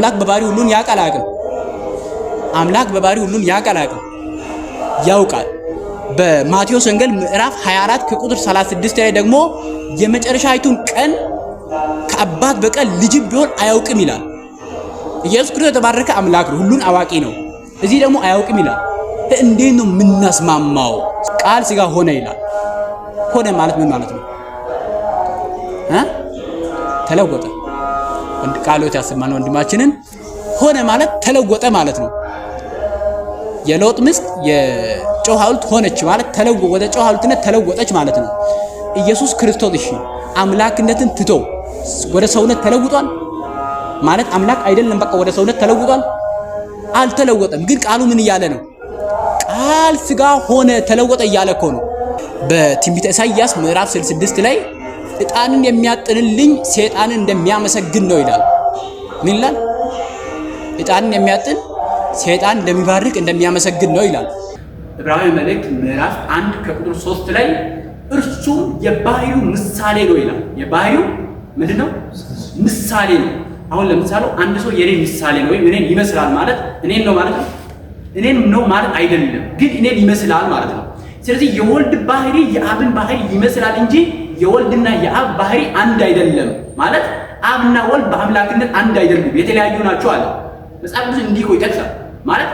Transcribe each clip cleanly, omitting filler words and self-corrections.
አምላክ በባህሪው ሁሉን ያውቃል። አምላክ በባህሪው ሁሉን ያውቃል። በማቴዎስ ወንጌል ምዕራፍ 24 ከቁጥር 36 ላይ ደግሞ የመጨረሻይቱን ቀን ከአባት በቀር ልጅ ቢሆን አያውቅም ይላል። ኢየሱስ ክርስቶስ የተባረከ አምላክ ነው፣ ሁሉን አዋቂ ነው። እዚህ ደግሞ አያውቅም ይላል። እንዴት ነው የምናስማማው? ቃል ሥጋ ሆነ ይላል። ሆነ ማለት ምን ማለት ነው? ተለወጠ። ቃሎት ያሰማን ወንድማችንን ሆነ ማለት ተለወጠ ማለት ነው። የሎጥ ሚስት የጨው ሐውልት ሆነች ማለት ወደ ጨው ሐውልትነት ተለወጠች ማለት ነው። ኢየሱስ ክርስቶስ እሺ አምላክነትን ትቶ ወደ ሰውነት ተለውጧል ማለት አምላክ አይደለም። በቃ ወደ ሰውነት ተለውጧል? አልተለወጠም። ግን ቃሉ ምን እያለ ነው? ቃል ሥጋ ሆነ ተለወጠ እያለ እኮ ነው። በትንቢተ ኢሳይያስ ምዕራፍ 66 ላይ ዕጣንን የሚያጥንልኝ ሰይጣንን እንደሚያመሰግን ነው ይላል። ምን ይላል? ዕጣንን የሚያጥን ሰይጣን እንደሚባርክ እንደሚያመሰግን ነው ይላል። ዕብራውያን መልእክት ምዕራፍ 1 ከቁጥር 3 ላይ እርሱ የባህሪው ምሳሌ ነው ይላል። የባህሪው ምንድነው? ምሳሌ ነው። አሁን ለምሳሌ አንድ ሰው የኔ ምሳሌ ነው ወይም እኔን ይመስላል ማለት እኔን ነው ማለት ነው? እኔን ነው ማለት አይደለም፣ ግን እኔን ይመስላል ማለት ነው። ስለዚህ የወልድ ባህሪ የአብን ባህሪ ይመስላል እንጂ የወልድና የአብ ባህሪ አንድ አይደለም ማለት አብና ወልድ በአምላክነት አንድ አይደሉም፣ የተለያዩ ናቸው አለ መጽሐፍ ቅዱስ። እንዲህ እኮ ይጠቅሳል ማለት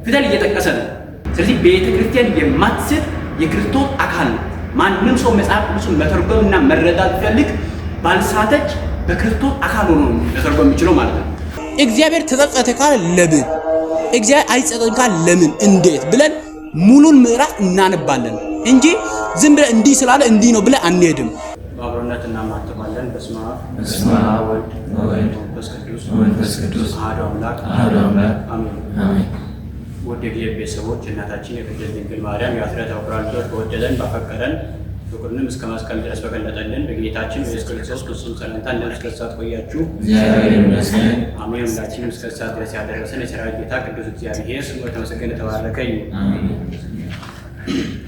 ፊደል እየጠቀሰ ነው። ስለዚህ ቤተ ክርስቲያን የማትስት የክርስቶስ አካል ነው። ማንም ሰው መጽሐፍ ቅዱስን መተርጎምና መረዳት ቢፈልግ ባልሳተች በክርስቶስ አካል ሆኖ መተርጎም የሚችለው ማለት ነው። እግዚአብሔር ተጸጸተ ካለ ለምን? እግዚአብሔር አይጸጸትም ካለ ለምን? እንዴት ብለን ሙሉን ምዕራፍ እናነባለን እንጂ ዝም ብለን እንዲህ ስላለ እንዲህ ነው ብለን አንሄድም። በአብሮነት እናማተባለን። በስመ አብ ወወልድ ወመንፈስ ቅዱስ አሐዱ አምላክ አሜን። ውድ የእግዚአብሔር ቤተሰቦች እናታችን የቅድስት ድንግል ማርያም የአስራት አውራን ልጆች በወደደን ባፈቀረን ፍቅሩንም እስከ መስቀል ድረስ በገለጠልን በጌታችን በኢየሱስ ክርስቶስ ፍጹም ሰላምታ እንደምን ቆያችሁ? እግዚአብሔር ይመስገን። አሜን። ሁላችንም እስከ ሰዓት ድረስ ያደረሰን የሠራዊት ጌታ ቅዱስ እግዚአብሔር ስሙ የተመሰገነ የተባረከ ይሁን።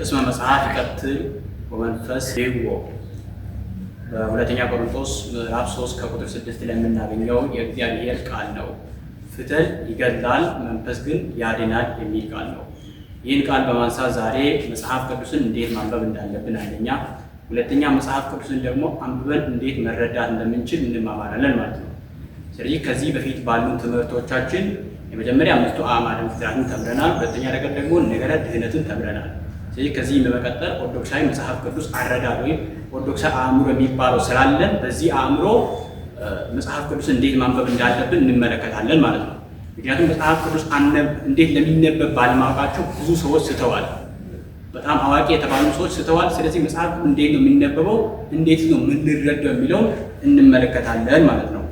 እስመ መጽሐፍ ይቀትል ወመንፈስ ይሁን። በሁለተኛ ቆሮንቶስ ምዕራፍ 3 ከቁጥር 6 ላይ የምናገኘው የእግዚአብሔር ቃል ነው። ፍትል ይገድላል፣ መንፈስ ግን ያድናል የሚል ቃል ነው። ይህን ቃል በማንሳት ዛሬ መጽሐፍ ቅዱስን እንዴት ማንበብ እንዳለብን አንደኛ፣ ሁለተኛ መጽሐፍ ቅዱስን ደግሞ አንብበን እንዴት መረዳት እንደምንችል እንማማራለን ማለት ነው። ስለዚህ ከዚህ በፊት ባሉ ትምህርቶቻችን የመጀመሪያ 5ቱ አዕማደ ምስጢራትን ተምረናል። ሁለተኛ ነገር ደግሞ ነገረ ድህነትን ተምረናል። ስለዚህ ከዚህ በመቀጠል ኦርቶዶክሳዊ መጽሐፍ ቅዱስ አረዳድ ወይም ኦርቶዶክሳዊ አእምሮ የሚባለው ስላለን በዚህ አእምሮ መጽሐፍ ቅዱስ እንዴት ማንበብ እንዳለብን እንመለከታለን ማለት ነው። ምክንያቱም መጽሐፍ ቅዱስ እንዴት ለሚነበብ ባለማወቃቸው ብዙ ሰዎች ስተዋል። በጣም አዋቂ የተባሉ ሰዎች ስተዋል። ስለዚህ መጽሐፍ እንዴት ነው የሚነበበው፣ እንዴት ነው የምንረዳው የሚለውን እንመለከታለን ማለት ነው።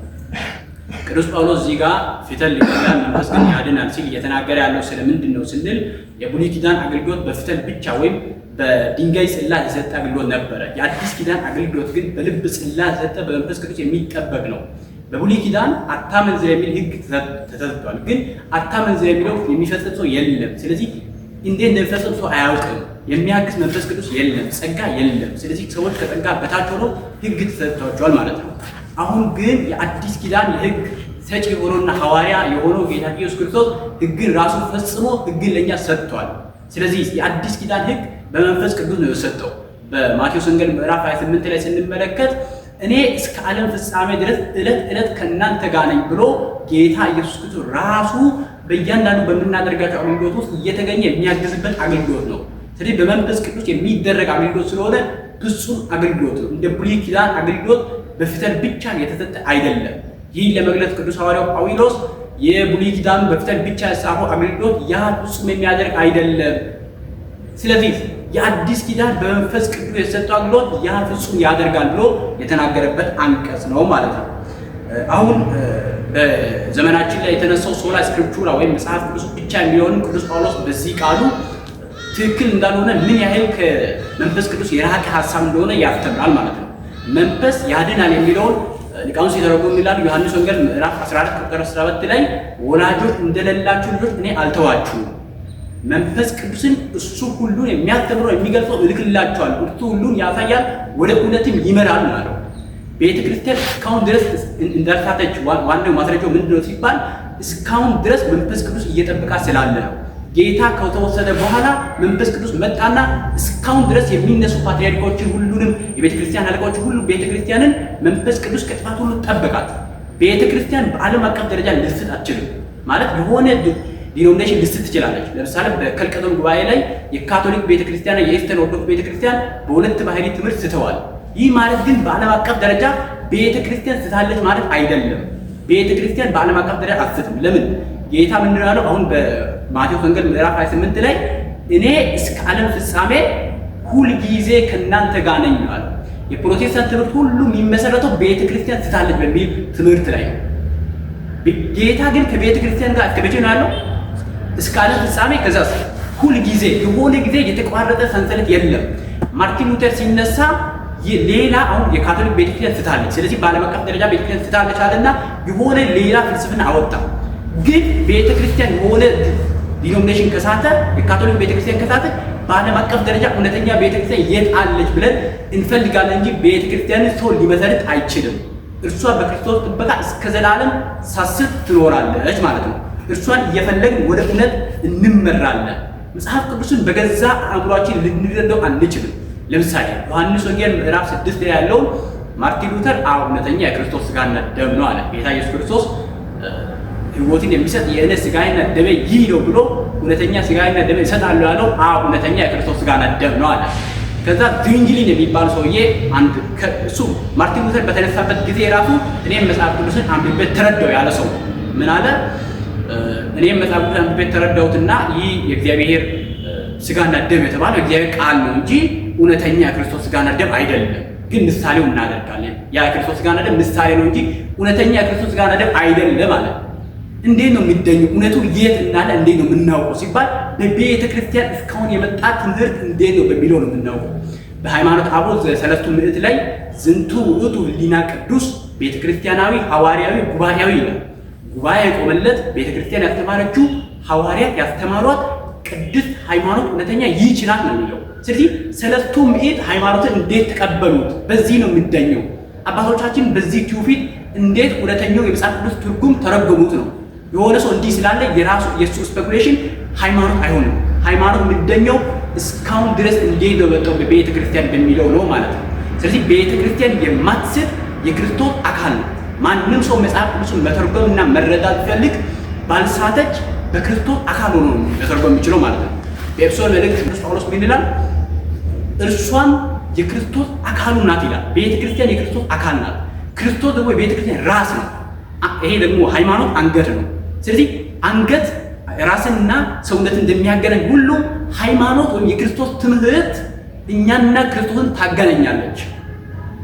ቅዱስ ጳውሎስ እዚህ ጋር ፊተል ይገድላል መንፈስ ግን ያድናል ሲል እየተናገረ ያለው ስለምንድን ነው ስንል የብሉይ ኪዳን አገልግሎት በፊተል ብቻ ወይም በድንጋይ ጽላት የሰጠ አገልግሎት ነበረ። የአዲስ ኪዳን አገልግሎት ግን በልብ ጽላት የሰጠ በመንፈስ ቅዱስ የሚጠበቅ ነው። በብሉይ ኪዳን አታመንዝር የሚል ሕግ ተሰጥቷል። ግን አታመንዝር የሚለው የሚፈጽም ሰው የለም። ስለዚህ እንዴት እንደሚፈጽም ሰው አያውቅም። የሚያግዝ መንፈስ ቅዱስ የለም፣ ጸጋ የለም። ስለዚህ ሰዎች ከጸጋ በታች ሆነው ሕግ ተሰጥቷቸዋል ማለት ነው። አሁን ግን የአዲስ ኪዳን የሕግ ሰጪ የሆነውና ሐዋርያ የሆነው ጌታ ኢየሱስ ክርስቶስ ሕግን ራሱ ፈጽሞ ሕግን ለእኛ ሰጥቷል። ስለዚህ የአዲስ ኪዳን ሕግ በመንፈስ ቅዱስ ነው የሰጠው። በማቴዎስ ወንጌል ምዕራፍ 28 ላይ ስንመለከት እኔ እስከ ዓለም ፍጻሜ ድረስ ዕለት ዕለት ከእናንተ ጋር ነኝ ብሎ ጌታ ኢየሱስ ክርስቶስ ራሱ በእያንዳንዱ በምናደርጋቸው አገልግሎት ውስጥ እየተገኘ የሚያግዝበት አገልግሎት ነው። ስለዚህ በመንፈስ ቅዱስ የሚደረግ አገልግሎት ስለሆነ ፍጹም አገልግሎት ነው። እንደ ብሉይ ኪዳን አገልግሎት በፊተል ብቻ የተሰጠ አይደለም። ይህን ለመግለጽ ቅዱስ ሐዋርያው ጳውሎስ የብሉይ ኪዳን በፊተል ብቻ የጻፈው አገልግሎት ያ ፍጹም የሚያደርግ አይደለም። ስለዚህ የአዲስ ኪዳን በመንፈስ ቅዱስ የተሰጠው አገልግሎት ያ ፍጹም ያደርጋል ብሎ የተናገረበት አንቀጽ ነው ማለት ነው። አሁን በዘመናችን ላይ የተነሳው ሶላ ስክሪፕቹራ ወይም መጽሐፍ ቅዱስ ብቻ የሚለውን ቅዱስ ጳውሎስ በዚህ ቃሉ ትክክል እንዳልሆነ ምን ያህል ከመንፈስ ቅዱስ የራቀ ሀሳብ እንደሆነ ያስተምራል ማለት ነው። መንፈስ ያድናል የሚለውን ሊቃውንት ሲተረጉሙ ይላሉ። ዮሐንስ ወንጌል ምዕራፍ 14 ቁጥር 17 ላይ ወላጆች እንደሌላችሁ ልጆች እኔ አልተዋችሁም፣ መንፈስ ቅዱስን እሱ ሁሉን የሚያስተምረው የሚገልጸው እልክላችኋል፣ እርሱ ሁሉን ያሳያል፣ ወደ እውነትም ይመራል አለው። ቤተ ክርስቲያን እስካሁን ድረስ እንዳልሳተች ዋናው ማስረጃው ምንድነው ሲባል እስካሁን ድረስ መንፈስ ቅዱስ እየጠበቃት ስላለ ነው። ጌታ ከተወሰደ በኋላ መንፈስ ቅዱስ መጣና እስካሁን ድረስ የሚነሱ ፓትርያርኮችን ሁሉንም የቤተ ክርስቲያን አለቃዎችን ሁሉ ቤተ ክርስቲያንን መንፈስ ቅዱስ ከጥፋት ሁሉ ጠበቃት። ቤተ ክርስቲያን በዓለም አቀፍ ደረጃ ልትስት አትችልም። ማለት የሆነ ዲኖሚኔሽን ልትስት ትችላለች። ለምሳሌ በከልቀዶን ጉባኤ ላይ የካቶሊክ ቤተ ክርስቲያንና የኢስተርን ኦርቶዶክስ ቤተ ክርስቲያን በሁለት ባህሪ ትምህርት ስተዋል። ይህ ማለት ግን በዓለም አቀፍ ደረጃ ቤተ ክርስቲያን ስታለች ማለት አይደለም። ቤተ ክርስቲያን በዓለም አቀፍ ደረጃ አትስትም። ለምን? ጌታ ምንድን ነው ያለው? አሁን በማቴዎስ ወንጌል ምዕራፍ 28 ላይ እኔ እስከ ዓለም ፍጻሜ ሁል ጊዜ ከእናንተ ጋር ነኝ አለ። የፕሮቴስታንት ትምህርት ሁሉ የሚመሰረተው ቤተ ክርስቲያን ስታለች በሚል ትምህርት ላይ ነው። ጌታ ግን ከቤተ ክርስቲያን ጋር እስከ መቼ ነው ያለው? እስከ ዓለም ፍጻሜ። ከዛ ሁል ጊዜ የሆነ ጊዜ የተቋረጠ ሰንሰለት የለም። ማርቲን ሉተር ሲነሳ ሌላ አሁን የካቶሊክ ቤተክርስቲያን ስታለች፣ ስለዚህ በዓለም አቀፍ ደረጃ ቤተክርስቲያን ስታለች አለና የሆነ ሌላ ፍልስፍና አወጣ። ግን ቤተክርስቲያን የሆነ ዲኖሚኔሽን ከሳተ፣ የካቶሊክ ቤተክርስቲያን ከሳተ በዓለም አቀፍ ደረጃ እውነተኛ ቤተክርስቲያን የት አለች ብለን እንፈልጋለን እንጂ ቤተክርስቲያንን ሰው ሊመሰርት አይችልም። እርሷ በክርስቶስ ጥበቃ እስከ ዘላለም ሳስት ትኖራለች ማለት ነው። እርሷን እየፈለግን ወደ እውነት እንመራለን። መጽሐፍ ቅዱስን በገዛ አእምሯችን ልንረዳው አንችልም። ለምሳሌ ዮሐንስ ወንጌል ምዕራፍ 6 ላይ ያለው ማርቲን ሉተር እውነተኛ የክርስቶስ ሥጋና ደም ነው አለ። ጌታ ኢየሱስ ክርስቶስ ሕይወትን የሚሰጥ የእኔ ሥጋዬና ደሜ ይህ ነው ብሎ እውነተኛ ሥጋዬና ደሜ እሰጣለሁ ያለው እውነተኛ የክርስቶስ ሥጋና ደም ነው አለ። ከዛ ድንግሊን የሚባል ሰውዬ እሱ ማርቲን ሉተር በተነሳበት ጊዜ ራሱ እኔም መጽሐፍ ቅዱስን አንብቤ ተረዳው ያለ ሰው ምን አለ? እኔም መጽሐፍ ቅዱስን አንብቤ ተረዳሁትና ይህ የእግዚአብሔር ሥጋና ደም የተባለው የእግዚአብሔር ቃል ነው እንጂ እውነተኛ የክርስቶስ ሥጋና ደም አይደለም። ግን ምሳሌው እናደርጋለን። ያ የክርስቶስ ሥጋና ደም ምሳሌ ነው እንጂ እውነተኛ የክርስቶስ ሥጋና ደም አይደለም ማለት። እንዴት ነው የሚገኘው? እውነቱ የት እንዳለ እንዴት ነው የምናውቀው ሲባል በቤተ ክርስቲያን እስካሁን የመጣ ትምህርት እንዴት ነው በሚለው ነው የምናውቀው። በሃይማኖት አበው ሰለስቱ ምዕት ላይ ዝንቱ ውእቱ ሕሊና ቅዱስ ቤተ ክርስቲያናዊ ሐዋርያዊ ጉባኤያዊ ይላል። ጉባኤ የቆመለት ቤተ ክርስቲያን ያስተማረችው ሐዋርያት ያስተማሯት ቅድስት ሃይማኖት እውነተኛ ይህች ናት ነው የሚለው። ስለዚህ ሰለስቱ ምዕት ሃይማኖትን እንዴት ተቀበሉት? በዚህ ነው የሚገኘው። አባቶቻችን በዚህ ትውፊት እንዴት እውነተኛው የመጽሐፍ ቅዱስ ትርጉም ተረጎሙት ነው። የሆነ ሰው እንዲህ ስላለ የእሱ ስፔኩሌሽን ሃይማኖት አይሆንም። ሃይማኖት የሚገኘው እስካሁን ድረስ እንዴት ነው የመጣው በቤተ ክርስቲያን በሚለው ነው ማለት ነው። ስለዚህ ቤተ ክርስቲያን የማትስት የክርስቶስ አካል ነው። ማንም ሰው መጽሐፍ ቅዱስን መተርጎምና መረዳት ቢፈልግ ባልሳተች በክርስቶስ አካል ሆኖ ነው መተርጎም የሚችለው ማለት ነው። በኤፌሶን መልእክት ቅዱስ ጳውሎስ ምን ይላል? እርሷም የክርስቶስ አካሉ ናት ይላል። ቤተ ክርስቲያን የክርስቶስ አካል ናት። ክርስቶስ ደግሞ የቤተ ክርስቲያን ራስ ነው። ይሄ ደግሞ ሃይማኖት አንገት ነው። ስለዚህ አንገት ራስንና ሰውነትን እንደሚያገናኝ ሁሉ ሃይማኖት ወይም የክርስቶስ ትምህርት እኛና ክርስቶስን ታገናኛለች።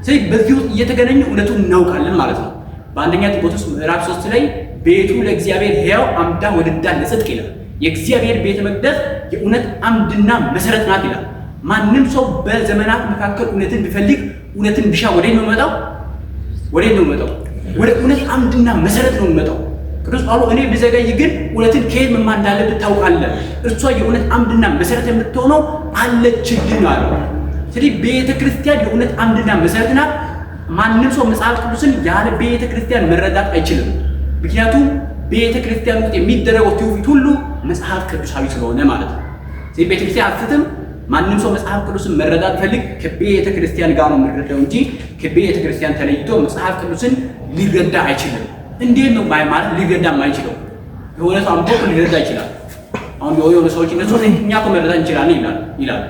ስለዚህ በዚህ ውስጥ እየተገናኘ እውነቱን እናውቃለን ማለት ነው። በአንደኛ ጢሞቴዎስ ምዕራፍ 3 ላይ ቤቱ ለእግዚአብሔር ሕያው አምዳ ወድዳ ለጽድቅ ይላል። የእግዚአብሔር ቤተ መቅደስ የእውነት አምድና መሰረት ናት ይላል። ማንም ሰው በዘመናት መካከል እውነትን ቢፈልግ እውነትን ቢሻ ወዴት ነው የሚመጣው? ወደ እውነት አምድና መሰረት ነው የሚመጣው። ቅዱስ ጳውሎስ እኔ ብዘገይ ግን እውነትን ከየት መማር እንዳለብህ ታውቃለህ፣ እርሷ የእውነት አምድና መሰረት የምትሆነው አለችልን አለ። ስለዚህ ቤተ ክርስቲያን የእውነት አምድና መሰረት ናት። ማንም ሰው መጽሐፍ ቅዱስን ያለ ቤተ ክርስቲያን መረዳት አይችልም። ምክንያቱም ቤተ ክርስቲያን ውስጥ የሚደረገው ትውፊት ሁሉ መጽሐፍ ቅዱሳዊ ስለሆነ ማለት ነው። ስለዚህ ቤተ ክርስቲያን አትስትም። ማንም ሰው መጽሐፍ ቅዱስን መረዳት ፈልግ ከቤተ ክርስቲያን ጋር ነው የሚረዳው እንጂ ከቤተ ክርስቲያን ተለይቶ መጽሐፍ ቅዱስን ሊረዳ አይችልም። እንዴት ነው ማለት ሊረዳ የማይችለው? የሆነ ሰው አምቦ ሊረዳ ይችላል። አሁን የሆነ ሰዎች እነሱ እኛ እኮ መረዳት እንችላለን ይላል።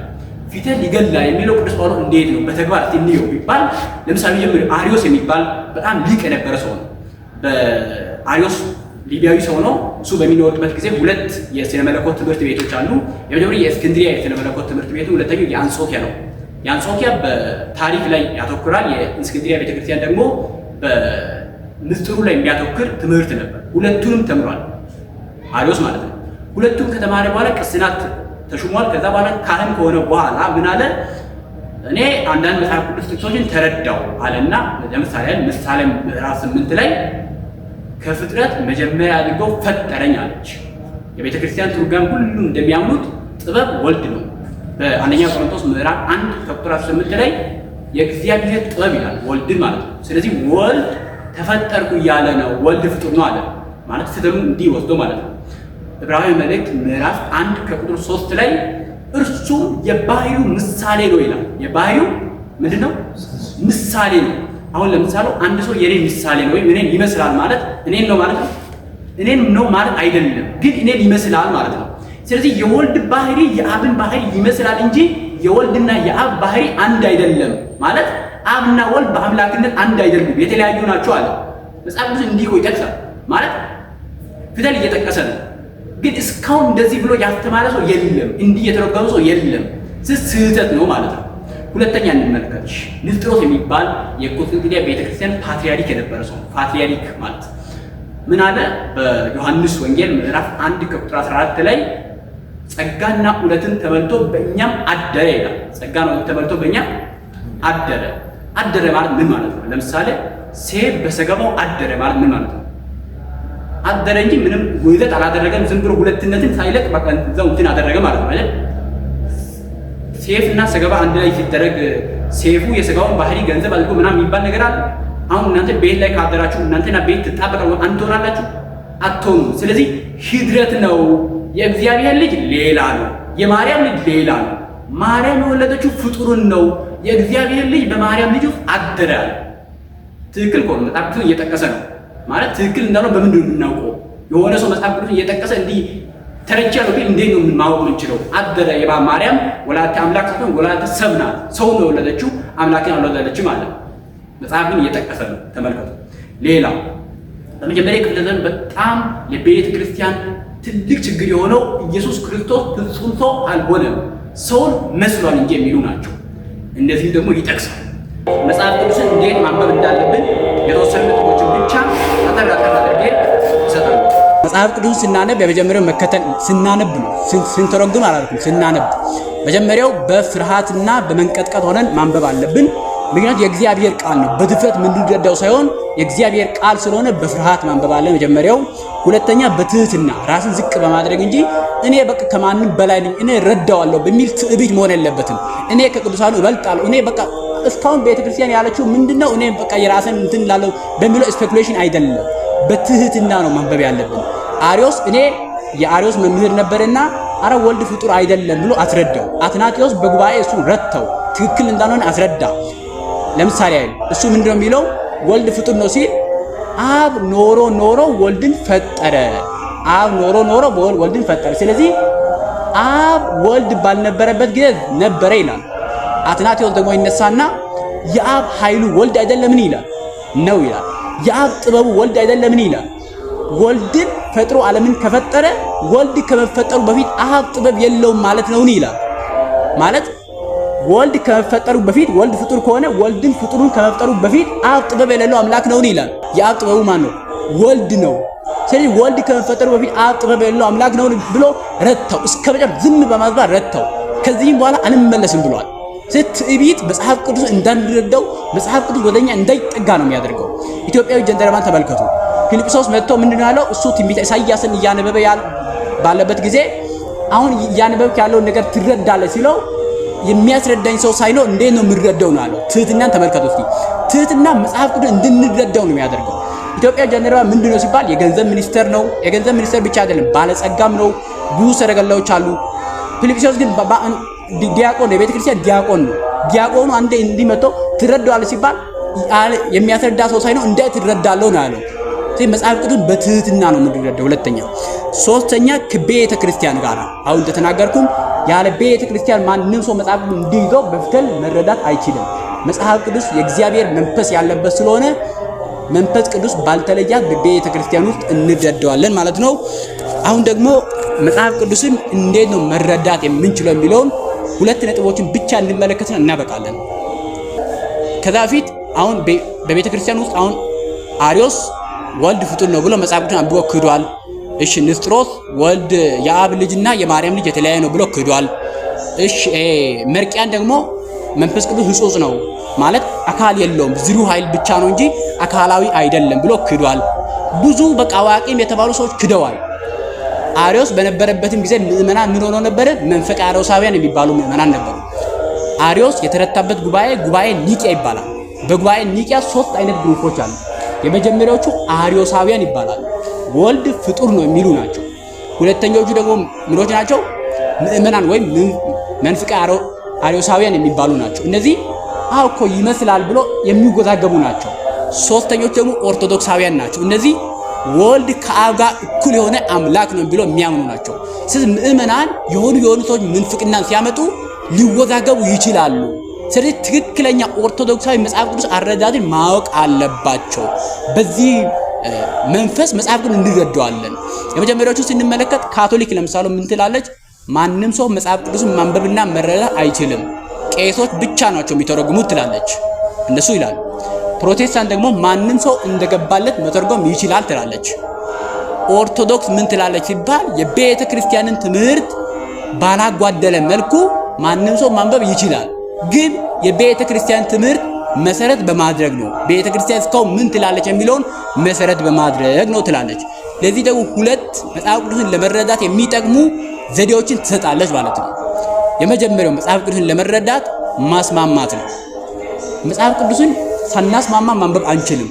ፊትህ ሊገድልህ የሚለው ቅዱስ ጳውሎስ እንዴት ነው በተግባር እንየው ቢባል፣ ለምሳሌ ጀምር አሪዮስ የሚባል በጣም ሊቅ የነበረ ሰው ነው። በአሪዮስ ሊቢያዊ ሰው ነው። እሱ በሚኖርበት ጊዜ ሁለት የስነ መለኮት ትምህርት ቤቶች አሉ። የመጀመሪያው የእስክንድሪያ የስነ መለኮት ትምህርት ቤቱ፣ ሁለተኛው የአንጾኪያ ነው። የአንጾኪያ በታሪክ ላይ ያተኩራል። የእስክንድሪያ ቤተክርስቲያን ደግሞ በምስጢሩ ላይ የሚያተኩር ትምህርት ነበር። ሁለቱንም ተምሯል አሪዮስ ማለት ነው። ሁለቱም ከተማረ በኋላ ቅስናት ተሹሟል። ከዛ በኋላ ካህን ከሆነ በኋላ ምን አለ? እኔ አንዳንድ መጽሐፍ ቅዱስ ጥቅሶችን ተረዳው አለና ለምሳሌ ምሳሌ ምዕራፍ 8 ላይ ከፍጥረት መጀመሪያ አድርጎ ፈጠረኝ አለች። የቤተ ክርስቲያን ትርጓሜ ሁሉም እንደሚያምኑት ጥበብ ወልድ ነው። በአንደኛ ቆሮንቶስ ምዕራፍ 1 ቁጥር 8 ላይ የእግዚአብሔር ጥበብ ይላል ወልድን ማለት ነው። ስለዚህ ወልድ ተፈጠርኩ እያለ ነው። ወልድ ፍጡር ነው አለ ማለት ፍጡሩን እንዲህ ወስዶ ማለት ነው። ዕብራውያን መልእክት ምዕራፍ 1 ከቁጥር 3 ላይ እርሱ የባህሪው ምሳሌ ነው ይላል። የባህሪው ምንድነው? ምሳሌ ነው። አሁን ለምሳሌ አንድ ሰው የኔ ምሳሌ ነው ወይም እኔን ይመስላል ማለት እኔን ነው ማለት ነው? እኔን ነው ማለት አይደለም፣ ግን እኔን ይመስላል ማለት ነው። ስለዚህ የወልድ ባህሪ የአብን ባህሪ ይመስላል እንጂ የወልድና የአብ ባህሪ አንድ አይደለም ማለት አብና ወልድ በአምላክነት አንድ አይደሉም፣ የተለያዩ ናቸው አለ መጽሐፍ ቅዱስ። እንዲህ እኮ ይጠቅሳል ማለት ፊደል እየጠቀሰ ነው። ግን እስካሁን እንደዚህ ብሎ ያስተማረ ሰው የለም፣ እንዲህ የተረጎመ ሰው የለም። ስህተት ነው ማለት ነው። ሁለተኛ እንመልከት። ንስጥሮስ የሚባል የቁስጥንጥንያ ቤተክርስቲያን ፓትርያርክ የነበረ ሰው ፓትርያርክ ማለት ምን አለ? በዮሐንስ ወንጌል ምዕራፍ 1 ከቁጥር 14 ላይ ጸጋና እውነትን ተመልቶ በእኛም አደረ ይላል። ጸጋና እውነትን ተመልቶ በእኛም አደረ። አደረ ማለት ምን ማለት ነው? ለምሳሌ ሴፍ በሰገባው አደረ ማለት ምን ማለት ነው? አደረ እንጂ ምንም ውህደት አላደረገም። ዝም ብሎ ሁለትነትን ሳይለቅ በቃ እዛው እንትን አደረገ ማለት ነው አይደል? ሴፍ እና ሰገባ አንድ ላይ ሲደረግ ሴፉ የሰጋውን ባህሪ ገንዘብ አድርጎ ምናምን የሚባል ነገር አለ። አሁን እናንተ ቤት ላይ ካደራችሁ እናንተና ቤት ትጣበቃሉ፣ አንድ ትሆናላችሁ? አትሆኑም። ስለዚህ ሂድረት ነው። የእግዚአብሔር ልጅ ሌላ ነው፣ የማርያም ልጅ ሌላ ነው። ማርያም የወለደችው ፍጡርን ነው። የእግዚአብሔር ልጅ በማርያም ልጅ ውስጥ አደረ። ትክክል እኮ ነው። መጽሐፍ ቅዱስን እየጠቀሰ ነው ማለት ትክክል እንዳልሆነ በምንድን ነው የምናውቀው? የሆነ ሰው መጽሐፍ ቅዱስን እየጠቀሰ እንዲህ ተረጃ ነው ግን እንዴት ነው ማወቅ የምንችለው? አደረ ማርያም ወላዲተ አምላክ ሳትሆን ወላዲተ ሰብ ናት። ሰው ነው የወለደችው፣ አምላክን አልወለደችም ማለት ነው። መጽሐፍ ግን እየጠቀሰ ነው። ተመልከቱ። ሌላው በመጀመሪያ ክፍለ ዘመን በጣም ለቤተ ክርስቲያን ትልቅ ችግር የሆነው ኢየሱስ ክርስቶስ ፍጹም ሰው አልሆነም፣ ሰውን መስሏል እንጂ የሚሉ ናቸው። እንደዚህም ደግሞ ይጠቅሳል። መጽሐፍ ቅዱስን እንዴት ማንበብ እንዳለብን የተወሰኑ ነጥቦችን ብቻ አጠር አድርጌ እሰጣለሁ። መጽሐፍ ቅዱስን ስናነብ የመጀመሪያው መከተል ስናነብ ነው። ስንተረጉም አላልኩም፣ ስናነብ መጀመሪያው በፍርሃትና በመንቀጥቀጥ ሆነን ማንበብ አለብን። ምክንያቱም የእግዚአብሔር ቃል ነው። በድፍረት ምንድነው ሳይሆን የእግዚአብሔር ቃል ስለሆነ በፍርሃት ማንበብ አለ መጀመሪያው። ሁለተኛ በትህትና ራስን ዝቅ በማድረግ እንጂ እኔ በቃ ከማንም በላይ ነኝ፣ እኔ ረዳዋለሁ በሚል ትዕቢት መሆን የለበትም። እኔ ከቅዱሳኑ እበልጣለሁ፣ እኔ በቃ እስካሁን ቤተክርስቲያን ያለችው ምንድነው እኔ በቃ የራስን እንትን ላለው በሚለው ስፔኩሌሽን አይደለም። በትህትና ነው ማንበብ ያለብን። አሪዮስ እኔ የአሪዮስ መምህር ነበርና አረ ወልድ ፍጡር አይደለም ብሎ አስረዳው። አትናቴዎስ በጉባኤ እሱ ረተው ትክክል እንዳልሆነ አስረዳ። ለምሳሌ እሱ ምንድነው የሚለው? ወልድ ፍጡር ነው ሲል አብ ኖሮ ወልድን ፈጠረ። አብ ኖሮ ወልድን ፈጠረ። ስለዚህ አብ ወልድ ባልነበረበት ጊዜ ነበረ ይላል። አትናቴዎስ ደግሞ ይነሳና የአብ ኃይሉ ወልድ አይደለምን ይላል ነው ይላል። የአብ ጥበቡ ወልድ አይደለምን ይላል። ወልድን ፈጥሮ ዓለምን ከፈጠረ ወልድ ከመፈጠሩ በፊት አብ ጥበብ የለውም ማለት ነው ይላል። ማለት ወልድ ከመፈጠሩ በፊት ወልድ ፍጡር ከሆነ ወልድን ፍጡሩን ከመፍጠሩ በፊት አብ ጥበብ የሌለው አምላክ ነው ይላል። የአብ ጥበቡ ማን ነው? ወልድ ነው። ስለዚህ ወልድ ከመፈጠሩ በፊት አብ ጥበብ የሌለው አምላክ ነው ብሎ ረተው፣ እስከ መጨረሻ ዝም በማዝባት ረተው። ከዚህም በኋላ አንመለስም ብሏል። ትዕቢት መጽሐፍ ቅዱስ እንዳንረዳው መጽሐፍ ቅዱስ ወደኛ እንዳይጠጋ ነው የሚያደርገው። ኢትዮጵያዊ ጀንደረባን ተመልከቱ። ፊልጵስዩስ መጥቶ ምንድነው ያለው? እሱ ትንቢተ ኢሳይያስን እያነበበ ባለበት ጊዜ አሁን እያነበብክ ያለውን ነገር ትረዳለህ ሲለው የሚያስረዳኝ ሰው ሳይኖር እንዴት ነው የምንረዳው ነው ያለው። ትህትናን ተመልከቱ እስቲ። ትህትና መጽሐፍ ቅዱስ እንድንረዳው ነው የሚያደርገው። ኢትዮጵያ ጀነራል ምንድነው ሲባል የገንዘብ ሚኒስተር ነው። የገንዘብ ሚኒስተር ብቻ አይደለም ባለጸጋም ነው። ብዙ ሰረገላዎች አሉ። ፊልጵስዩስ ግን ዲያቆን ነው፣ የቤተ ክርስቲያን ዲያቆን ነው። ዲያቆኑ አንዴ እንዲመጣው ትረዳዋለህ ሲባል የሚያስረዳ ሰው ሳይኖር እንዴት ትረዳለው ነው ያለው። ስለዚህ መጽሐፍ ቅዱስ በትህትና ነው የምንረዳው። ሁለተኛ ሶስተኛ ከቤተ ክርስቲያን ጋር አሁን እንደተናገርኩም ያለ ቤተ ክርስቲያን ማንንም ሰው መጽሐፍ ቅዱስ እንዲይዘው በፍተል መረዳት አይችልም። መጽሐፍ ቅዱስ የእግዚአብሔር መንፈስ ያለበት ስለሆነ መንፈስ ቅዱስ ባልተለያት በቤተ ክርስቲያን ውስጥ እንረዳዋለን ማለት ነው። አሁን ደግሞ መጽሐፍ ቅዱስን እንዴት ነው መረዳት የምንችለው የሚለውን ሁለት ነጥቦችን ብቻ እንመለከትና እናበቃለን። ከዛ በፊት አሁን በቤተ ክርስቲያን ውስጥ አሁን አሪዮስ ወልድ ፍጡር ነው ብሎ መጽሐፍ ቅዱስን አንብቦ ክዷል። እሺ ንስጥሮስ ወልድ የአብ ልጅና የማርያም ልጅ የተለያየ ነው ብሎ ክዷል። እሺ መርቂያን ደግሞ መንፈስ ቅዱስ ሕጹጽ ነው ማለት አካል የለውም ዝሩ ኃይል ብቻ ነው እንጂ አካላዊ አይደለም ብሎ ክዷል። ብዙ በቃ አዋቂም የተባሉ ሰዎች ክደዋል። አሪዮስ በነበረበትም ጊዜ ምዕመናን ምን ሆነው ነበር? መንፈቀ አርዮሳውያን የሚባሉ ምዕመናን ነበሩ። አሪዮስ የተረታበት ጉባኤ ኒቂያ ይባላል። በጉባኤ ኒቂያ 3 አይነት ግሩፖች አሉ። የመጀመሪያዎቹ አሪዮሳውያን ይባላሉ። ወልድ ፍጡር ነው የሚሉ ናቸው። ሁለተኞቹ ደግሞ ምኖች ናቸው? ምእመናን ወይም መንፍቀ አሪዮሳውያን የሚባሉ ናቸው። እነዚህ እኮ ይመስላል ብሎ የሚወዛገቡ ናቸው። ሶስተኞቹ ደግሞ ኦርቶዶክሳውያን ናቸው። እነዚህ ወልድ ከአብ ጋር እኩል የሆነ አምላክ ነው ብሎ የሚያምኑ ናቸው። ስለዚህ ምእመናን የሆኑ ሰዎች ምንፍቅናን ሲያመጡ ሊወዛገቡ ይችላሉ። ስለዚህ ትክክለኛ ኦርቶዶክሳዊ መጽሐፍ ቅዱስ አረዳድን ማወቅ አለባቸው። በዚህ መንፈስ መጽሐፍ ቅዱስ እንረዳዋለን። የመጀመሪያዎቹ ስንመለከት ካቶሊክ ለምሳሌ ምን ትላለች? ማንም ሰው መጽሐፍ ቅዱስን ማንበብና መረዳት አይችልም፣ ቄሶች ብቻ ናቸው የሚተረጉሙት ትላለች። እነሱ ይላሉ። ፕሮቴስታንት ደግሞ ማንም ሰው እንደገባለት መተርጎም ይችላል ትላለች። ኦርቶዶክስ ምን ትላለች ሲባል የቤተ ክርስቲያንን ትምህርት ባላጓደለ መልኩ ማንም ሰው ማንበብ ይችላል፣ ግን የቤተ ክርስቲያን ትምህርት መሰረት በማድረግ ነው። ቤተ ክርስቲያን እስካሁን ምን ትላለች የሚለውን መሰረት በማድረግ ነው ትላለች። ለዚህ ደግሞ ሁለት መጽሐፍ ቅዱስን ለመረዳት የሚጠቅሙ ዘዴዎችን ትሰጣለች ማለት ነው። የመጀመሪያው መጽሐፍ ቅዱስን ለመረዳት ማስማማት ነው። መጽሐፍ ቅዱስን ሳናስማማ ማንበብ አንችልም።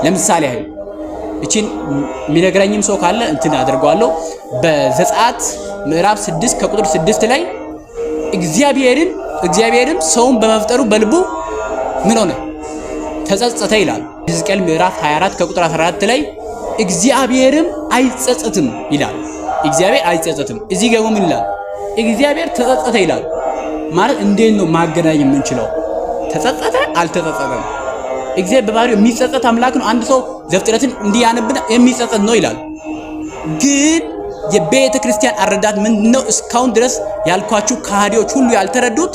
ለምሳሌ ያህል እቺን የሚነግረኝም ሰው ካለ እንትን አድርገዋለሁ። በዘጸአት ምዕራፍ 6 ከቁጥር 6 ላይ እግዚአብሔርም ሰውን በመፍጠሩ በልቡ ምን ሆነ? ተጸጸተ ይላል። ሕዝቅኤል ምዕራፍ 24 ከቁጥር 14 ላይ እግዚአብሔርም አይጸጸትም ይላል። እግዚአብሔር አይጸጸትም። እዚህ ጋር ምን ይላል? እግዚአብሔር ተጸጸተ ይላል። ማለት እንዴት ነው ማገናኘት የምንችለው? ተጸጸተ አልተጸጸተም? እግዚአብሔር በባህሪው የሚጸጸት አምላክ ነው። አንድ ሰው ዘፍጥረትን እንዲያነብና የሚጸጸት ነው ይላል። ግን የቤተ ክርስቲያን አረዳድ ምንድነው? እስካሁን ድረስ ያልኳችሁ ከሃዲዎች ሁሉ ያልተረዱት።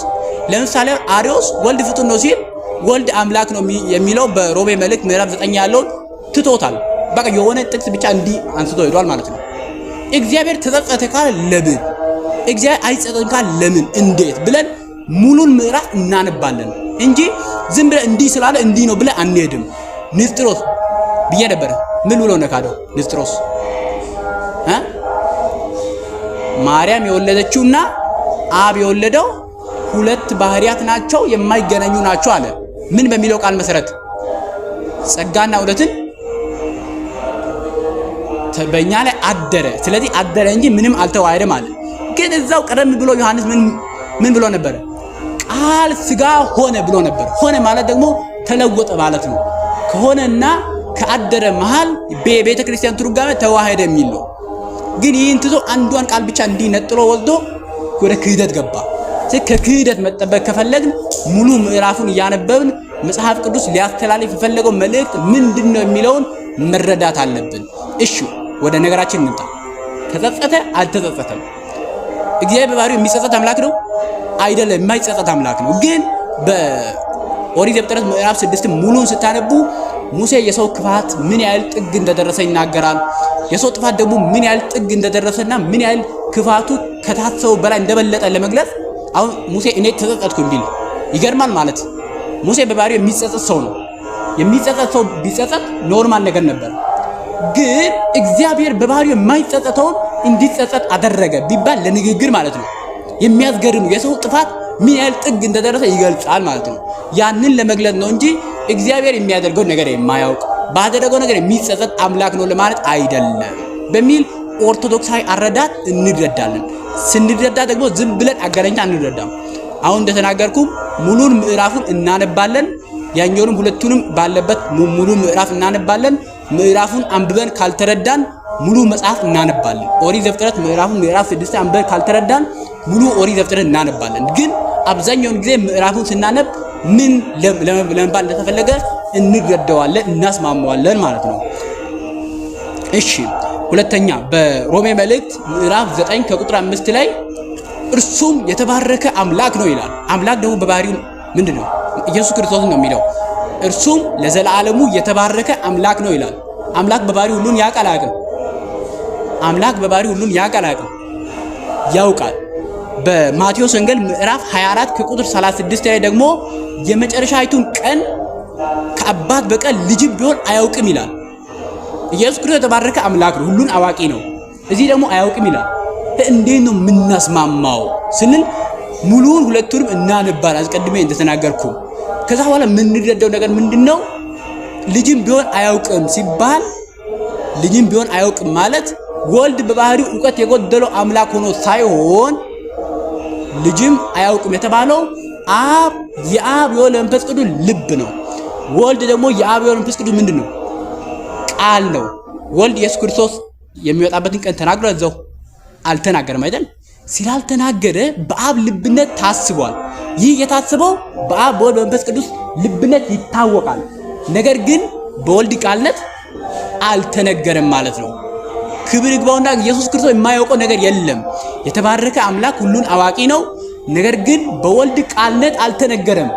ለምሳሌ አሪዮስ ወልድ ፍጡር ነው ሲል ወልድ አምላክ ነው የሚለው በሮሜ መልእክት ምዕራፍ 9 ያለውን ትቶታል። በቃ የሆነ ጥቅስ ብቻ እንዲህ አንስቶ ሄዷል ማለት ነው። እግዚአብሔር ተጸጸተ ካለ ለምን? እግዚአብሔር አይጸጸትም ካለ ለምን? እንዴት ብለን ሙሉን ምዕራፍ እናነባለን እንጂ ዝም ብለን እንዲህ ስላለ እንዲህ ነው ብለን አንሄድም። ንስጥሮስ ብዬ ነበር። ምን ብሎ ነው ካደው? ንስጥሮስ ማርያም የወለደችውና አብ የወለደው ሁለት ባህሪያት ናቸው፣ የማይገናኙ ናቸው አለ። ምን በሚለው ቃል መሰረት? ጸጋና እውነትን በእኛ ላይ አደረ። ስለዚህ አደረ እንጂ ምንም አልተዋሃደም አለ። ግን እዛው ቀደም ብሎ ዮሐንስ ምን ብሎ ነበር? ቃል ስጋ ሆነ ብሎ ነበር። ሆነ ማለት ደግሞ ተለወጠ ማለት ነው። ከሆነና ከአደረ መሃል በቤተ ክርስቲያን ትርጓሜ ተዋሃደ የሚል ነው። ግን ይህን ትቶ አንዷን ቃል ብቻ እንዲነጥሎ ወስዶ ወደ ክህደት ገባ። ከክህደት መጠበቅ ከፈለግን ሙሉ ምዕራፉን እያነበብን መጽሐፍ ቅዱስ ሊያስተላልፍ የፈለገው መልእክት ምንድነው የሚለውን መረዳት አለብን። እሺ ወደ ነገራችን እንምጣ። ተጸጸተ አልተጸጸተም? እግዚአብሔር በባህሪው የሚጸጸት አምላክ ነው አይደለም? የማይጸጸት አምላክ ነው። ግን በኦሪት ዘፍጥረት ምዕራፍ 6 ሙሉን ስታነቡ ሙሴ የሰው ክፋት ምን ያህል ጥግ እንደደረሰ ይናገራል። የሰው ጥፋት ደግሞ ምን ያህል ጥግ እንደደረሰና ምን ያህል ክፋቱ ከታሰበው በላይ እንደበለጠ ለመግለጽ አሁን ሙሴ እኔ ተጸጸትኩኝ ቢል ይገርማል ማለት። ሙሴ በባህሪው የሚጸጸት ሰው ነው። የሚጸጸት ሰው ቢጸጸት ኖርማል ነገር ነበር። ግን እግዚአብሔር በባህሪው የማይጸጸተውን እንዲጸጸት አደረገ ቢባል ለንግግር ማለት ነው የሚያስገርም የሰው ጥፋት ምን ያህል ጥግ እንደደረሰ ይገልጻል ማለት ነው። ያንን ለመግለጽ ነው እንጂ እግዚአብሔር የሚያደርገው ነገር የማያውቅ ባደረገው ነገር የሚጸጸት አምላክ ነው ለማለት አይደለም በሚል ኦርቶዶክሳዊ አረዳድ እንረዳለን። ስንረዳ ደግሞ ዝም ብለን አገረኛ አንረዳም። አሁን እንደተናገርኩ ሙሉን ምዕራፉን እናነባለን። ያኛውንም ሁለቱንም ባለበት ሙሉ ምዕራፍ እናነባለን። ምዕራፉን አንብበን ካልተረዳን ሙሉ መጽሐፍ እናነባለን። ኦሪት ዘፍጥረት ምዕራፍ 6 አንብበን ካልተረዳን ሙሉ ኦሪት ዘፍጥረት እናነባለን። ግን አብዛኛውን ጊዜ ምዕራፉን ስናነብ ምን ለመባል እንደተፈለገ እንረዳዋለን፣ እናስማማዋለን ማለት ነው። እሺ ሁለተኛ በሮሜ መልእክት ምዕራፍ 9 ከቁጥር 5 ላይ እርሱም የተባረከ አምላክ ነው ይላል። አምላክ ደግሞ በባህሪው ምንድነው? ኢየሱስ ክርስቶስ ነው የሚለው። እርሱም ለዘላለሙ የተባረከ አምላክ ነው ይላል። አምላክ በባህሪው ሁሉን ያውቃል አያውቅም? አምላክ በባህሪው ሁሉን ያውቃል አያውቅም? ያውቃል። በማቴዎስ ወንጌል ምዕራፍ 24 ከቁጥር 36 ላይ ደግሞ የመጨረሻይቱን ቀን ከአባት በቀር ልጅ ቢሆን አያውቅም ይላል። ኢየሱስ ክርስቶስ የተባረከ አምላክ ነው፣ ሁሉን አዋቂ ነው። እዚህ ደግሞ አያውቅም ይላል። እንዴት ነው የምናስማማው ስንል ሙሉውን ሁለቱንም እናነባል አስቀድሜ እንደተናገርኩ። ከዛ በኋላ የምንረዳው ነገር ምንድነው? ልጅም ቢሆን አያውቅም ሲባል ልጅም ቢሆን አያውቅም ማለት ወልድ በባህሪው ዕውቀት የጎደለው አምላክ ሆኖ ሳይሆን ልጅም አያውቅም የተባለው አብ የአብ የወልድ መንፈስ ቅዱስ ልብ ነው። ወልድ ደግሞ የአብ የወልድ መንፈስ ቅዱስ ምንድነው? ቃል ነው። ወልድ ኢየሱስ ክርስቶስ የሚወጣበትን ቀን ተናግሮ እዛው አልተናገረም አይደል? ስላልተናገረ በአብ ልብነት ታስቧል። ይህ የታሰበው በአብ በወልድ በመንፈስ ቅዱስ ልብነት ይታወቃል። ነገር ግን በወልድ ቃልነት አልተነገረም ማለት ነው። ክብር ይግባውና ኢየሱስ ክርስቶስ የማያውቀው ነገር የለም። የተባረከ አምላክ ሁሉን አዋቂ ነው። ነገር ግን በወልድ ቃልነት አልተነገረም።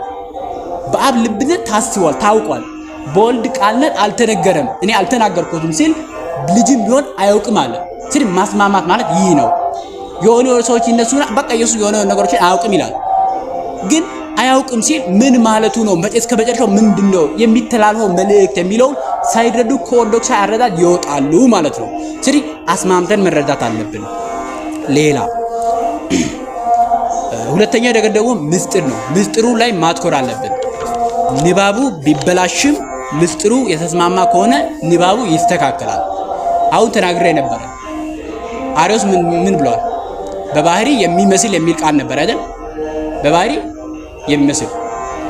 በአብ ልብነት ታስቧል፣ ታውቋል። በወልድ ቃልነት አልተነገረም። እኔ አልተናገርኩትም ሲል ልጅም ቢሆን አያውቅም አለ። ሲል ማስማማት ማለት ይህ ነው። የሆኑ ሰዎች ይነሱና በቃ ኢየሱስ የሆነ ነገሮችን አያውቅም ይላል። ግን አያውቅም ሲል ምን ማለቱ ነው? እስከ መጨረሻው ምንድነው የሚተላለፈው መልእክት የሚለውን ሳይረዱ ከኦርቶዶክሳዊ አረዳድ ይወጣሉ ማለት ነው። ስለዚህ አስማምተን መረዳት አለብን። ሌላ ሁለተኛ ነገር ደግሞ ምስጢር ነው። ምስጢሩ ላይ ማትኮር አለብን። ንባቡ ቢበላሽም ምስጢሩ የተስማማ ከሆነ ንባቡ ይስተካከላል። አሁን ተናግሬ ነበር። አሪዮስ ምን ብሏል? በባህሪ የሚመስል የሚል ቃል ነበር አይደል? በባህሪ የሚመስል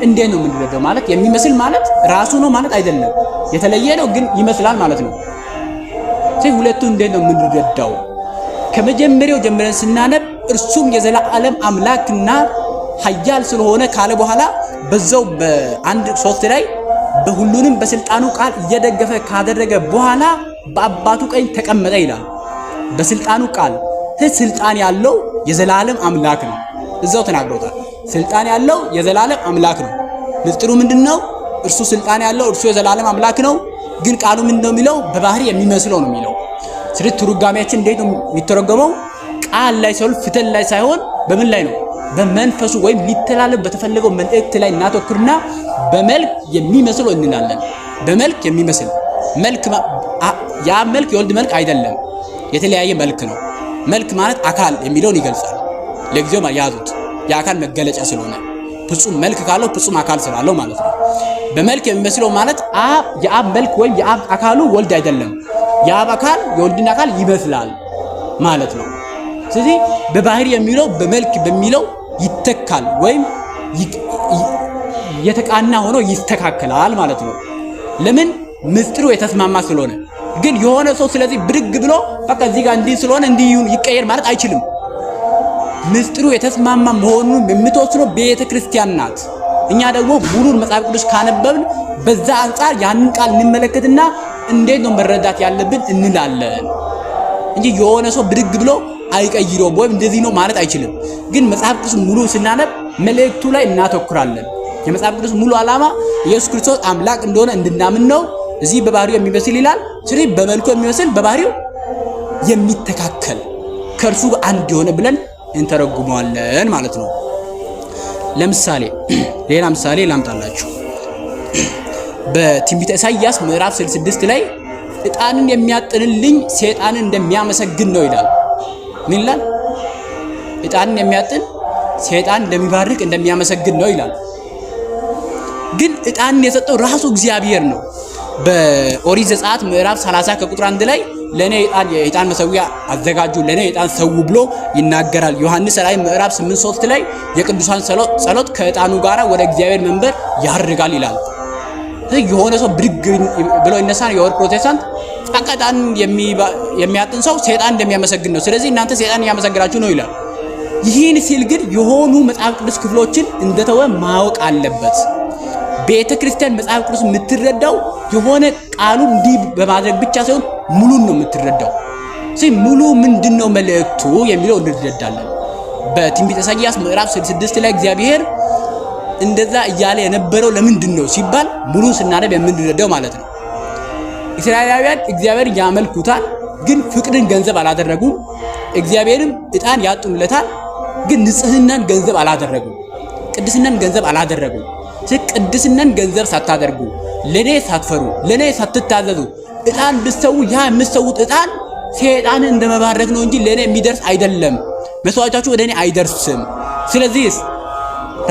እንዴት ነው የምንረዳው? ማለት የሚመስል ማለት ራሱ ነው ማለት አይደለም። የተለየ ነው ግን ይመስላል ማለት ነው። ስለዚህ ሁለቱ እንዴት ነው የምንረዳው? ከመጀመሪያው ጀምረን ስናነብ እርሱም የዘላለም አምላክና ኃያል ስለሆነ ካለ በኋላ በዛው በአንድ 3 ላይ በሁሉንም በስልጣኑ ቃል እየደገፈ ካደረገ በኋላ በአባቱ ቀኝ ተቀመጠ ይላል። በስልጣኑ ቃል ስልጣን ያለው የዘላለም አምላክ ነው። እዛው ተናግሮታል። ስልጣን ያለው የዘላለም አምላክ ነው። ምስጢሩ ምንድነው? እርሱ ስልጣን ያለው እርሱ የዘላለም አምላክ ነው። ግን ቃሉ ምንድነው የሚለው? በባህሪ የሚመስለው ነው የሚለው። ስለዚህ ትርጓሜያችን እንዴት ነው የሚተረጎመው? ቃል ላይ ሳይሆን ፊደል ላይ ሳይሆን በምን ላይ ነው? በመንፈሱ ወይም ሊተላለፍ በተፈለገው መልእክት ላይ እናተኩርና በመልክ የሚመስለው እንላለን። በመልክ የሚመስል መልክ ያ መልክ የወልድ መልክ አይደለም፣ የተለያየ መልክ ነው። መልክ ማለት አካል የሚለውን ይገልጻል። ለጊዜው ያዙት፣ የአካል መገለጫ ስለሆነ ፍጹም መልክ ካለው ፍጹም አካል ስላለው ማለት ነው። በመልክ የሚመስለው ማለት የአብ መልክ ወይም የአብ አካሉ ወልድ አይደለም። የአብ አካል የወልድን አካል ይመስላል ማለት ነው። ስለዚህ በባህሪ የሚለው በመልክ በሚለው ይተካል ወይም የተቃና ሆኖ ይስተካከላል ማለት ነው። ለምን? ምስጢሩ የተስማማ ስለሆነ። ግን የሆነ ሰው ስለዚህ ብድግ ብሎ በቃ እዚህ ጋር እንዲህ ስለሆነ እንዲህ ይቀየር ማለት አይችልም። ምስጢሩ የተስማማ መሆኑን የምትወስነው ቤተ ክርስቲያን ናት። እኛ ደግሞ ሙሉን መጽሐፍ ቅዱስ ካነበብን በዛ አንጻር ያንን ቃል እንመለከትና እንዴት ነው መረዳት ያለብን እንላለን እንጂ የሆነ ሰው ብድግ ብሎ አይቀይረውም ወይም እንደዚህ ነው ማለት አይችልም። ግን መጽሐፍ ቅዱስ ሙሉ ስናነብ መልእክቱ ላይ እናተኩራለን። የመጽሐፍ ቅዱስ ሙሉ ዓላማ ኢየሱስ ክርስቶስ አምላክ እንደሆነ እንድናምን ነው። እዚህ በባህሪው የሚመስል ይላል። ስለዚህ በመልኩ የሚመስል በባህሪው የሚተካከል ከእርሱ አንድ የሆነ ብለን እንተረጉመዋለን ማለት ነው። ለምሳሌ ሌላ ምሳሌ ላምጣላችሁ። በትንቢተ ኢሳይያስ ምዕራፍ 66 ላይ ዕጣንን የሚያጥንልኝ ሰይጣንን እንደሚያመሰግን ነው ይላል። ምን ይላል? ዕጣንን የሚያጥን ሰይጣን እንደሚባርክ እንደሚያመሰግን ነው ይላል። ግን ዕጣንን የሰጠው ራሱ እግዚአብሔር ነው። በኦሪት ዘጸአት ምዕራፍ 30 ከቁጥር 1 ላይ ለኔ የዕጣን መሰዊያ አዘጋጁ፣ ለኔ ዕጣን ሰው ብሎ ይናገራል። ዮሐንስ ራእይ ምዕራፍ 8:3 ላይ የቅዱሳን ጸሎት ከዕጣኑ ጋራ ወደ እግዚአብሔር መንበር ያርጋል ይላል። የሆነ ሰው ብድግ ብሎ ይነሳል። የወር ፕሮቴስታንት ዕጣን የሚያጥን ሰው ሰይጣን እንደሚያመሰግን ነው፣ ስለዚህ እናንተ ሰይጣን እያመሰግናችሁ ነው ይላል። ይህን ሲል ግን የሆኑ መጽሐፍ ቅዱስ ክፍሎችን እንደተወ ማወቅ አለበት። ቤተ ክርስቲያን መጽሐፍ ቅዱስ የምትረዳው የሆነ ቃሉን እንዲህ በማድረግ ብቻ ሳይሆን ሙሉን ነው የምትረዳው። ስለዚህ ሙሉ ምንድነው መልእክቱ የሚለው እንረዳለን። በትንቢተ ኢሳይያስ ምዕራፍ 66 ላይ እግዚአብሔር እንደዛ እያለ የነበረው ለምንድን ነው ሲባል ሙሉ ስናነብ የምንረዳው ማለት ነው። እስራኤላውያን እግዚአብሔር ያመልኩታል፣ ግን ፍቅርን ገንዘብ አላደረጉም። እግዚአብሔርም ዕጣን ያጥኑለታል፣ ግን ንጽህናን ገንዘብ አላደረጉም። ቅድስናን ገንዘብ አላደረጉም። ቅድስናን ገንዘብ ሳታደርጉ ለኔ ሳትፈሩ ለኔ ሳትታዘዙ ዕጣን ብትሰዉ ያ የምትሰዉት ዕጣን ሰይጣንን እንደመባረክ ነው እንጂ ለኔ የሚደርስ አይደለም። መስዋዕታችሁ ወደ እኔ አይደርስም። ስለዚህ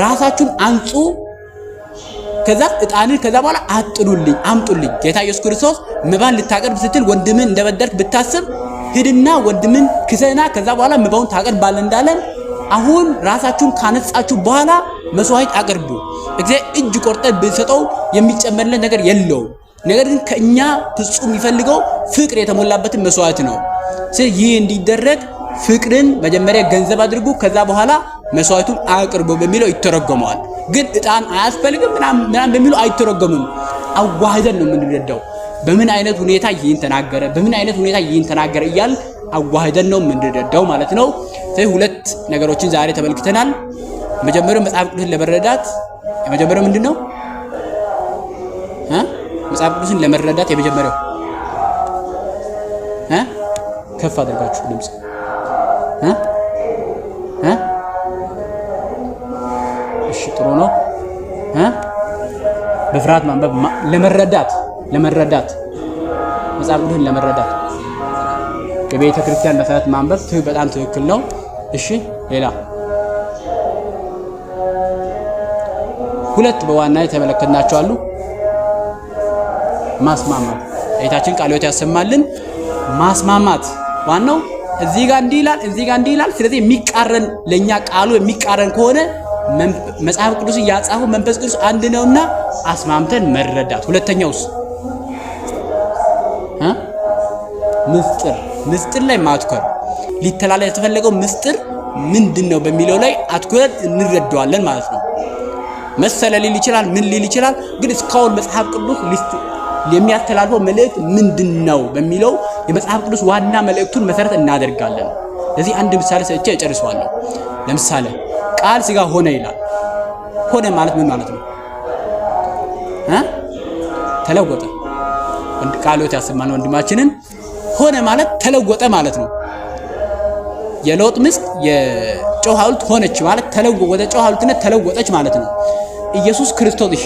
ራሳችሁን አንጹ፣ ከዛ ዕጣንን ከዛ በኋላ አጥኑልኝ አምጡልኝ። ጌታ ኢየሱስ ክርስቶስ መባን ልታቀርብ ስትል ወንድምን እንደበደልክ ብታስብ ሂድና ወንድምን ክሰና ከዛ በኋላ መባውን ታቀርባለህ እንዳለን አሁን ራሳችሁን ካነጻችሁ በኋላ መስዋዕት አቅርቡ። እግዚአብሔር እጅ ቆርጠን ብንሰጠው የሚጨመርልን ነገር የለውም። ነገር ግን ከኛ ፍጹም የሚፈልገው ፍቅር የተሞላበትን መስዋዕት ነው። ስለዚህ ይህ እንዲደረግ ፍቅርን መጀመሪያ ገንዘብ አድርጉ፣ ከዛ በኋላ መስዋዕቱን አቅርቡ በሚለው ይተረጎመዋል። ግን ዕጣን አያስፈልግም ምናምን በሚለው አይተረጎምም። አዋህደን ነው የምንረዳው። በምን አይነት ሁኔታ ይህን ተናገረ፣ በምን አይነት ሁኔታ ይህን ተናገረ እያል አዋህደን ነው የምንረዳው ማለት ነው። ስለዚህ ሁለት ነገሮችን ዛሬ ተመልክተናል። መጀመሪያው መጽሐፍ ቅዱስን ለመረዳት የመጀመሪያው ምንድነው? መጽሐፍ ቅዱስን ለመረዳት የመጀመሪያው ከፍ አድርጋችሁ ድምጽ እሺ፣ ጥሩ ነው። በፍርሃት ማንበብ ለመረዳት መጽሐፍ ቅዱስን ለመረዳት የቤተ ክርስቲያን መሰረት ማንበብ በጣም ትክክል ነው። እሺ፣ ሌላ ሁለት በዋና የተመለከትናቸው አሉ። ማስማማት ጌታችን ቃለ ሕይወት ያሰማልን። ማስማማት ዋናው እዚህ ጋር እንዲህ ይላል፣ እዚህ ጋር እንዲህ ይላል። ስለዚህ የሚቃረን ለኛ ቃሉ የሚቃረን ከሆነ መጽሐፍ ቅዱስ ያጻፈው መንፈስ ቅዱስ አንድ ነውና አስማምተን መረዳት። ሁለተኛውስ ምስጢር ላይ ማትኮር፣ ሊተላለፍ የተፈለገው ምስጢር ምንድነው በሚለው ላይ አትኩረን እንረዳዋለን ማለት ነው። መሰለ ሊል ይችላል፣ ምን ሊል ይችላል። ግን እስካሁን መጽሐፍ ቅዱስ የሚያስተላልፈው መልእክት ምንድነው በሚለው የመጽሐፍ ቅዱስ ዋና መልእክቱን መሰረት እናደርጋለን። ለዚህ አንድ ምሳሌ ሰጥቼ እጨርሰዋለሁ። ለምሳሌ ቃል ሥጋ ሆነ ይላል። ሆነ ማለት ምን ማለት ነው? ተለወጠ። ቃለ ሕይወት ያሰማን ወንድማችንን ሆነ ማለት ተለወጠ ማለት ነው። የሎጥ ሚስት የጨው ሐውልት ሆነች ማለት ወደ ጨው ሐውልትነት ተለወጠች ማለት ነው። ኢየሱስ ክርስቶስ እሺ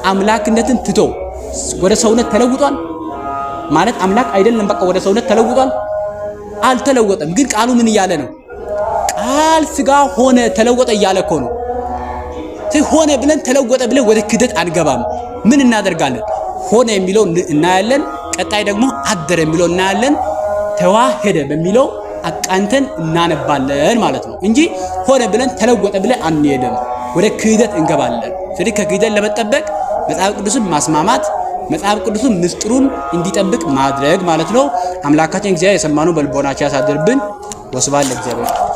አምላክነትን ትቶ ወደ ሰውነት ተለውጧል ማለት አምላክ አይደለም። በቃ ወደ ሰውነት ተለውጧል? አልተለወጠም። ግን ቃሉ ምን እያለ ነው? ቃል ሥጋ ሆነ ተለወጠ እያለ እኮ ነው። ሆነ ብለን ተለወጠ ብለን ወደ ክደት አንገባም። ምን እናደርጋለን? ሆነ የሚለው እናያለን። ቀጣይ ደግሞ አደረ የሚለው እናያለን። ተዋሄደ በሚለው አቃንተን እናነባለን ማለት ነው እንጂ ሆነ ብለን ተለወጠ ብለን አንሄድም። ወደ ክህደት እንገባለን። ስለዚህ ከክህደት ለመጠበቅ መጽሐፍ ቅዱስን ማስማማት፣ መጽሐፍ ቅዱስን ምስጢሩን እንዲጠብቅ ማድረግ ማለት ነው። አምላካችን እግዚአብሔር የሰማነው በልቦናችን ያሳድርብን። ወስብሐት ለእግዚአብሔር።